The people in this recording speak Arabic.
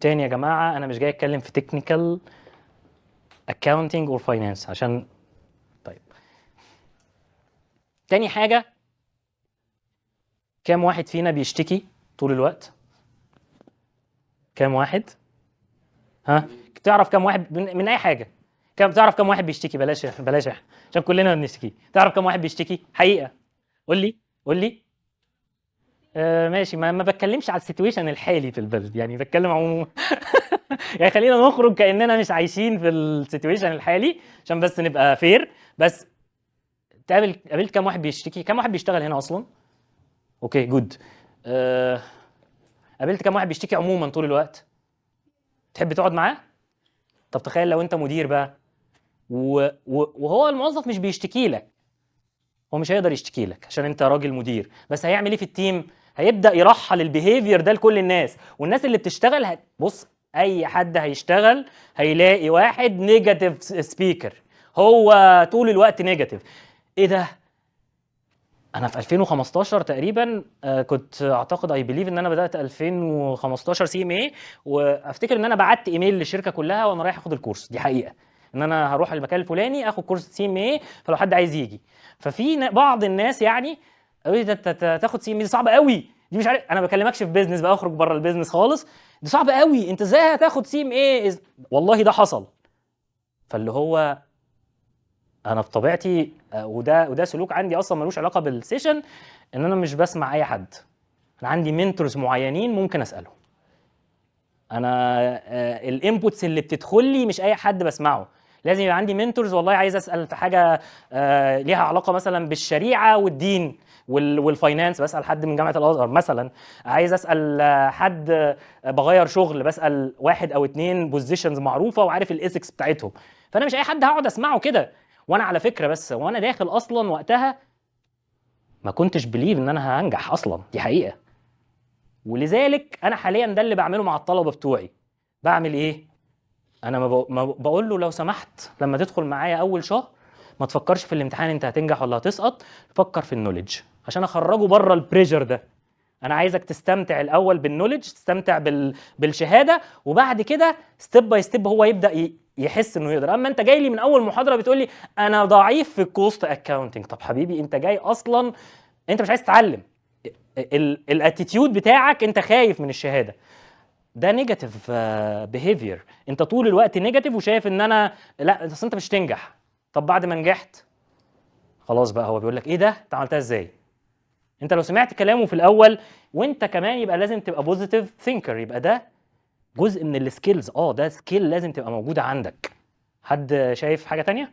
تاني يا جماعه انا مش جاي اتكلم في تكنيكال اكاونتنج اور فاينانس عشان طيب. تاني حاجه، كام واحد فينا بيشتكي طول الوقت؟ كام واحد؟ ها، تعرف كام واحد من اي حاجه؟ تعرف كام واحد بيشتكي؟ بلاش احنا عشان كلنا بنشتكي. تعرف كام واحد بيشتكي حقيقه؟ قول لي قول لي. ماشي، ما بتكلمش على السيتويشن الحالي في البلد، يعني بتكلم عموما. يعني خلينا نخرج كاننا مش عايشين في السيتويشن الحالي عشان بس نبقى فير. بس قابلت كام واحد بيشتكي؟ كام واحد بيشتغل هنا اصلا؟ اوكي جود. قابلت كام واحد بيشتكي عموما طول الوقت؟ تحب تقعد معاه؟ طب تخيل لو انت مدير بقى وهو الموظف مش بيشتكي لك. هو مش هيقدر يشتكي لك عشان انت راجل مدير، بس هيعمل ايه في التيم؟ هيبدا يرحل البيهيفير ده لكل الناس، والناس اللي بتشتغل بص، اي حد هيشتغل هيلاقي واحد نيجاتيف سبيكر، هو طول الوقت نيجاتيف. ايه ده؟ انا في 2015 تقريبا كنت اعتقد اي بليف ان انا بدات 2015 سي ام اي، وافتكر ان انا بعت ايميل للشركه كلها وانا رايح اخد الكورس. دي حقيقه ان انا هروح المكان الفلاني اخد كورس سي ام اي، فلو حد عايز يجي. ففي بعض الناس يعني قالوا لي ده انت تاخد سي ام اي دي صعبه قوي، دي مش عارف. انا ما بكلمكش في بيزنس بقى، اخرج بره البيزنس خالص. دي صعبه قوي، انت ازاي هتاخد سي ام اي؟ والله ده حصل. فاللي هو انا بطبيعتي وده سلوك عندي اصلا ملوش علاقه بالسيشن، ان انا مش بسمع اي حد. انا عندي منتورز معينين ممكن اسالهم. انا الانبوتس اللي بتدخل لي مش اي حد بسمعه، لازم يبقى عندي منتورز. والله عايز اسال في حاجه ليها علاقه مثلا بالشريعه والدين والفاينانس، بسال حد من جامعه الازهر مثلا. عايز اسال حد بغير شغل، بسال واحد او اتنين بوزيشنز معروفه وعارف الايثكس بتاعتهم. فانا مش اي حد هقعد اسمعه كده. وانا على فكره بس وانا داخل اصلا وقتها ما كنتش بليف ان انا هنجح اصلا، دي حقيقه. ولذلك انا حاليا ده اللي بعمله مع الطلبه بتوعي. بعمل ايه؟ انا ما بقول له لو سمحت لما تدخل معايا اول شهر ما تفكرش في الامتحان انت هتنجح ولا هتسقط، فكر في النوليدج عشان اخرجه بره البريشر ده. انا عايزك تستمتع الاول بالنوليدج، تستمتع بالشهاده، وبعد كده ستيب باي ستيب هو يبدا يحس انه يقدر. اما انت جاي لي من اول محاضره بتقول لي انا ضعيف في الكوست اكاونتنج، طب حبيبي انت جاي اصلا انت مش عايز تتعلم. الاتيتيود بتاعك انت خايف من الشهاده، ده نيجاتيف بيهيفير. انت طول الوقت نيجاتيف وشايف ان انا لا اصل انت مش تنجح. طب بعد ما نجحت خلاص بقى هو بيقول لك ايه ده انت عملتها ازاي؟ انت لو سمعت كلامه في الاول وانت كمان يبقى لازم تبقى بوزيتيف ثينكر، يبقى ده جزء من السكيلز. ده سكيل لازم تبقى موجوده عندك. حد شايف حاجه تانية؟